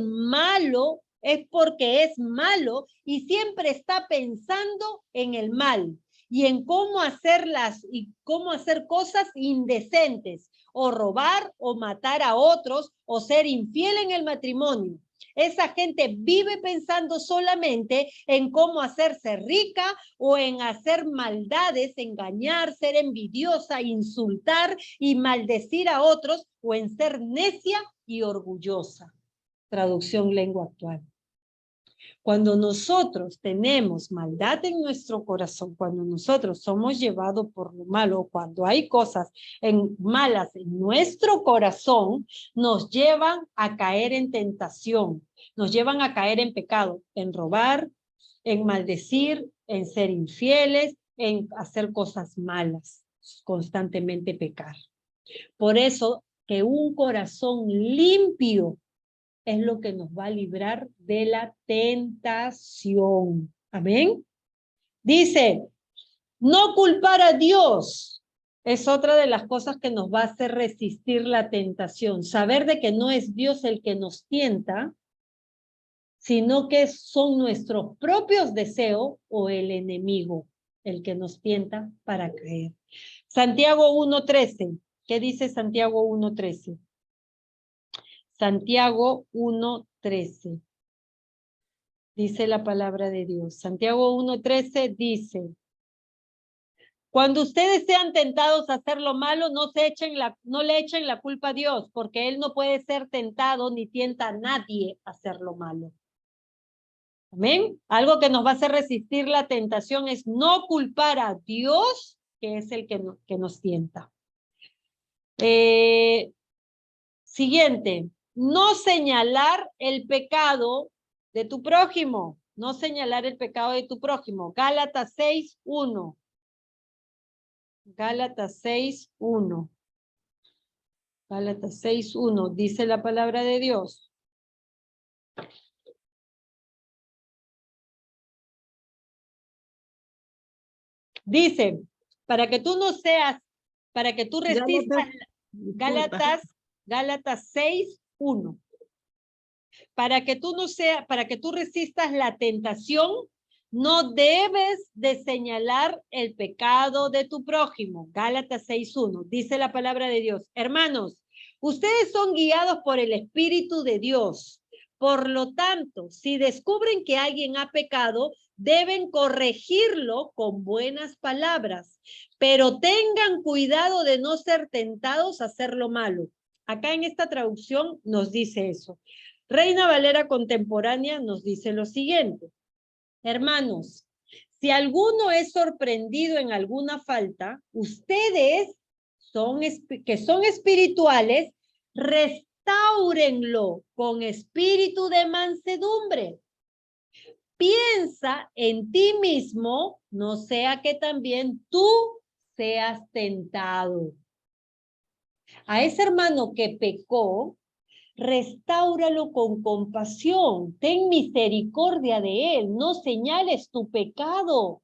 malo y siempre está pensando en el mal y en cómo hacer cosas indecentes, o robar o matar a otros, o ser infiel en el matrimonio. Esa gente vive pensando solamente en cómo hacerse rica o en hacer maldades, engañar, ser envidiosa, insultar y maldecir a otros, o en ser necia y orgullosa. Traducción lengua actual. Cuando nosotros tenemos maldad en nuestro corazón, cuando nosotros somos llevados por lo malo, cuando hay cosas malas en nuestro corazón, nos llevan a caer en tentación, nos llevan a caer en pecado, en robar, en maldecir, en ser infieles, en hacer cosas malas, constantemente pecar. Por eso que un corazón limpio es lo que nos va a librar de la tentación. Amén. Dice, no culpar a Dios es otra de las cosas que nos va a hacer resistir la tentación. Saber de que no es Dios el que nos tienta, sino que son nuestros propios deseos o el enemigo el que nos tienta para caer. Santiago 1:13. ¿Qué dice Santiago 1:13? Santiago 1:13. Dice la palabra de Dios. Santiago 1:13 dice, cuando ustedes sean tentados a hacer lo malo, no le echen la culpa a Dios, porque Él no puede ser tentado ni tienta a nadie a hacer lo malo. Amén. Algo que nos va a hacer resistir la tentación es no culpar a Dios, que es el que nos tienta. Siguiente. No señalar el pecado de tu prójimo. No señalar el pecado de tu prójimo. Gálatas 6:1. Gálatas 6:1. Gálatas 6:1. Dice la palabra de Dios. Dice, para que tú resistas, Gálatas 6:1. Para que tú resistas la tentación, no debes de señalar el pecado de tu prójimo. Gálatas 6:1. Dice la palabra de Dios. Hermanos, ustedes son guiados por el Espíritu de Dios. Por lo tanto, si descubren que alguien ha pecado, deben corregirlo con buenas palabras, pero tengan cuidado de no ser tentados a hacer lo malo. Acá en esta traducción nos dice eso. Reina Valera Contemporánea nos dice lo siguiente. Hermanos, si alguno es sorprendido en alguna falta, ustedes que son espirituales, restáurenlo con espíritu de mansedumbre. Piensa en ti mismo, no sea que también tú seas tentado. A ese hermano que pecó, restáuralo con compasión, ten misericordia de él, no señales tu pecado.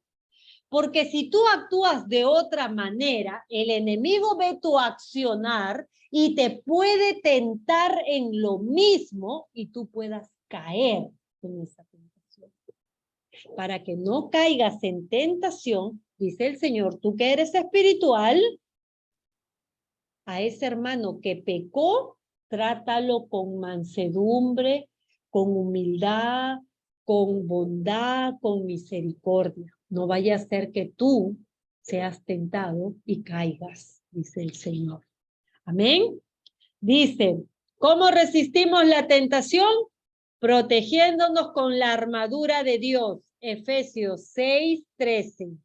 Porque si tú actúas de otra manera, el enemigo ve tu accionar y te puede tentar en lo mismo y tú puedas caer en esa tentación. Para que no caigas en tentación, dice el Señor, tú que eres espiritual, a ese hermano que pecó, trátalo con mansedumbre, con humildad, con bondad, con misericordia. No vaya a ser que tú seas tentado y caigas, dice el Señor. Amén. Dice, ¿cómo resistimos la tentación? Protegiéndonos con la armadura de Dios. Efesios 6:13.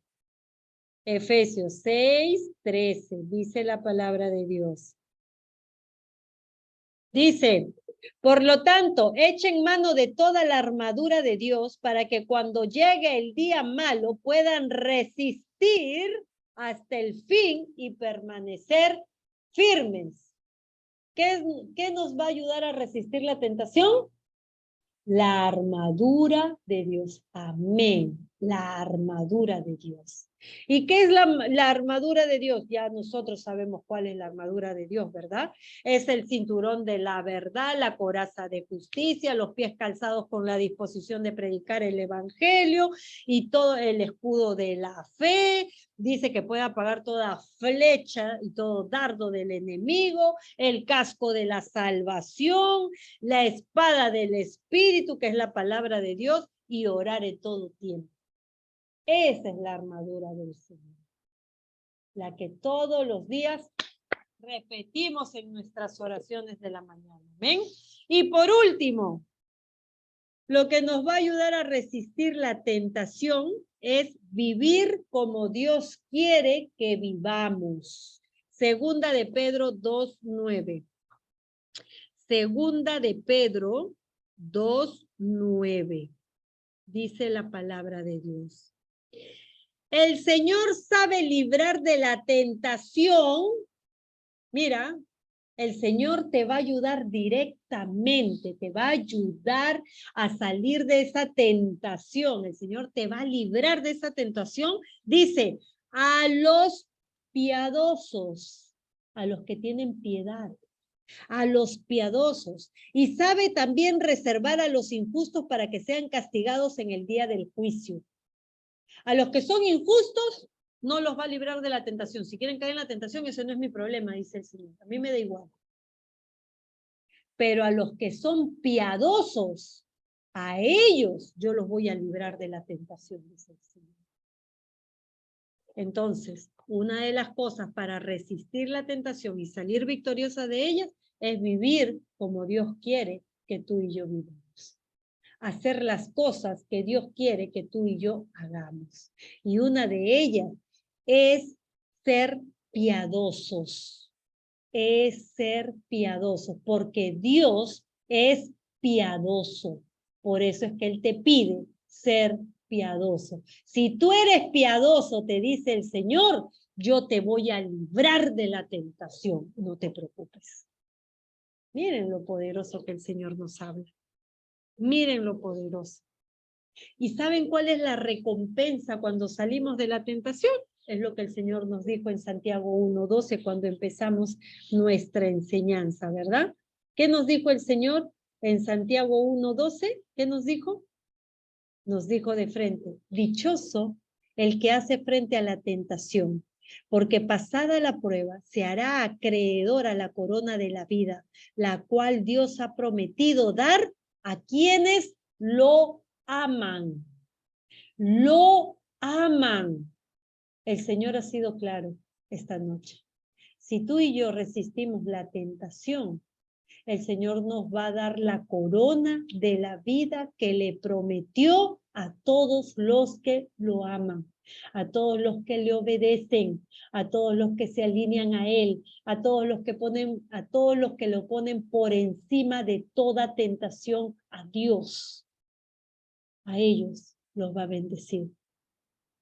Efesios 6:13, dice la palabra de Dios. Dice, por lo tanto, echen mano de toda la armadura de Dios para que cuando llegue el día malo puedan resistir hasta el fin y permanecer firmes. ¿Qué nos va a ayudar a resistir la tentación? La armadura de Dios. Amén. La armadura de Dios. ¿Y qué es la armadura de Dios? Ya nosotros sabemos cuál es la armadura de Dios, ¿verdad? Es el cinturón de la verdad, la coraza de justicia, los pies calzados con la disposición de predicar el evangelio y todo el escudo de la fe. Dice que puede apagar toda flecha y todo dardo del enemigo, el casco de la salvación, la espada del Espíritu, que es la palabra de Dios, y orar en todo tiempo. Esa es la armadura del Señor, la que todos los días repetimos en nuestras oraciones de la mañana. ¿Amén? Y por último, lo que nos va a ayudar a resistir la tentación es vivir como Dios quiere que vivamos. Segunda de Pedro 2:9. Segunda de Pedro 2:9. Dice la palabra de Dios. El Señor sabe librar de la tentación. Mira, el Señor te va a ayudar directamente, te va a ayudar a salir de esa tentación. El Señor te va a librar de esa tentación. Dice, a los piadosos, a los que tienen piedad, a los piadosos. Y sabe también reservar a los injustos para que sean castigados en el día del juicio. A los que son injustos, no los va a librar de la tentación. Si quieren caer en la tentación, eso no es mi problema, dice el Señor. A mí me da igual. Pero a los que son piadosos, a ellos yo los voy a librar de la tentación, dice el Señor. Entonces, una de las cosas para resistir la tentación y salir victoriosa de ella es vivir como Dios quiere que tú y yo vivamos. Hacer las cosas que Dios quiere que tú y yo hagamos. Y una de ellas es ser piadosos. Es ser piadosos, porque Dios es piadoso. Por eso es que Él te pide ser piadoso. Si tú eres piadoso, te dice el Señor, yo te voy a librar de la tentación. No te preocupes. Miren lo poderoso que el Señor nos habla. Miren lo poderoso. ¿Y saben cuál es la recompensa cuando salimos de la tentación? Es lo que el Señor nos dijo en Santiago 1:12 cuando empezamos nuestra enseñanza, ¿verdad? ¿Qué nos dijo el Señor en Santiago 1:12? ¿Qué nos dijo? Nos dijo de frente, dichoso el que hace frente a la tentación, porque pasada la prueba se hará acreedor a la corona de la vida, la cual Dios ha prometido dar a quienes lo aman. Lo aman. El Señor ha sido claro esta noche. Si tú y yo resistimos la tentación, el Señor nos va a dar la corona de la vida que le prometió a todos los que lo aman, a todos los que le obedecen, a todos los que se alinean a Él, a todos los que lo ponen por encima de toda tentación a Dios. A ellos los va a bendecir.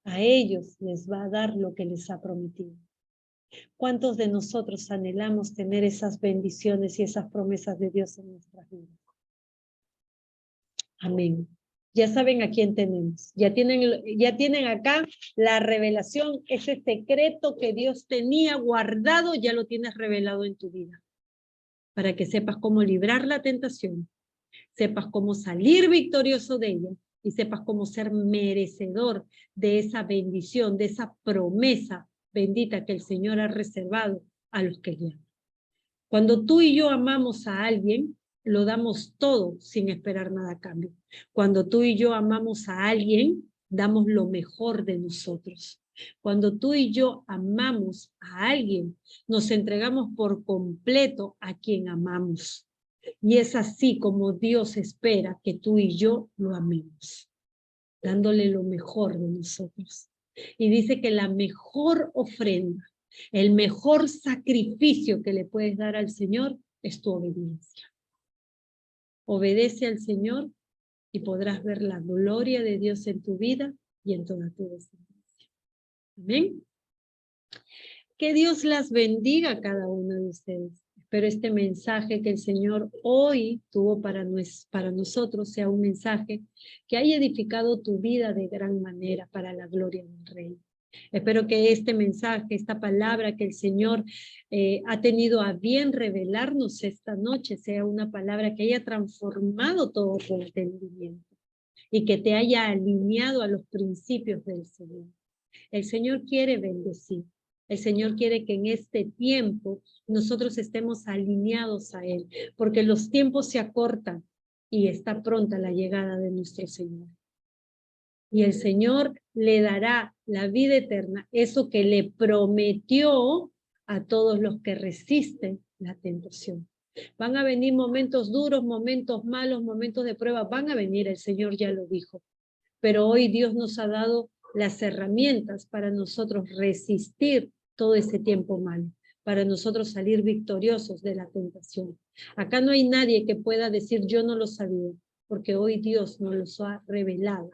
A ellos les va a dar lo que les ha prometido. ¿Cuántos de nosotros anhelamos tener esas bendiciones y esas promesas de Dios en nuestras vidas? Amén. Ya saben a quién tenemos. Ya tienen acá la revelación, ese secreto que Dios tenía guardado, ya lo tienes revelado en tu vida. Para que sepas cómo librar la tentación, sepas cómo salir victorioso de ella y sepas cómo ser merecedor de esa bendición, de esa promesa bendita que el Señor ha reservado a los que le aman. Cuando tú y yo amamos a alguien, lo damos todo sin esperar nada a cambio. Cuando tú y yo amamos a alguien, damos lo mejor de nosotros. Cuando tú y yo amamos a alguien, nos entregamos por completo a quien amamos. Y es así como Dios espera que tú y yo lo amemos, dándole lo mejor de nosotros. Y dice que la mejor ofrenda, el mejor sacrificio que le puedes dar al Señor es tu obediencia. Obedece al Señor y podrás ver la gloria de Dios en tu vida y en toda tu descendencia. Amén. Que Dios las bendiga a cada uno de ustedes. Pero este mensaje que el Señor hoy tuvo para nosotros sea un mensaje que haya edificado tu vida de gran manera para la gloria del Rey. Espero que este mensaje, esta palabra que el Señor ha tenido a bien revelarnos esta noche, sea una palabra que haya transformado todo tu entendimiento y que te haya alineado a los principios del Señor. El Señor quiere bendecir. El Señor quiere que en este tiempo nosotros estemos alineados a Él, porque los tiempos se acortan y está pronta la llegada de nuestro Señor. Y el Señor le dará la vida eterna, eso que le prometió a todos los que resisten la tentación. Van a venir momentos duros, momentos malos, momentos de prueba, van a venir, el Señor ya lo dijo. Pero hoy Dios nos ha dado las herramientas para nosotros resistir todo ese tiempo malo, para nosotros salir victoriosos de la tentación. Acá no hay nadie que pueda decir yo no lo sabía, porque hoy Dios nos los ha revelado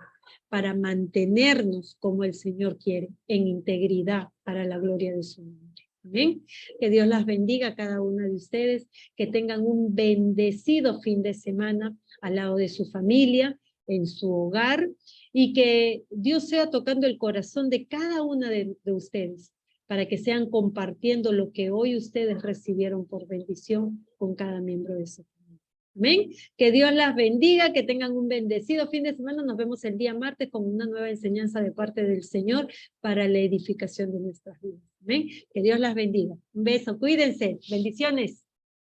para mantenernos como el Señor quiere, en integridad para la gloria de su nombre. Amén. Que Dios las bendiga a cada una de ustedes, que tengan un bendecido fin de semana al lado de su familia, en su hogar, y que Dios sea tocando el corazón de cada una de ustedes, para que sean compartiendo lo que hoy ustedes recibieron por bendición con cada miembro de su familia. Amén. Que Dios las bendiga, que tengan un bendecido fin de semana. Nos vemos el día martes con una nueva enseñanza de parte del Señor para la edificación de nuestras vidas. Amén. Que Dios las bendiga. Un beso, cuídense. Bendiciones.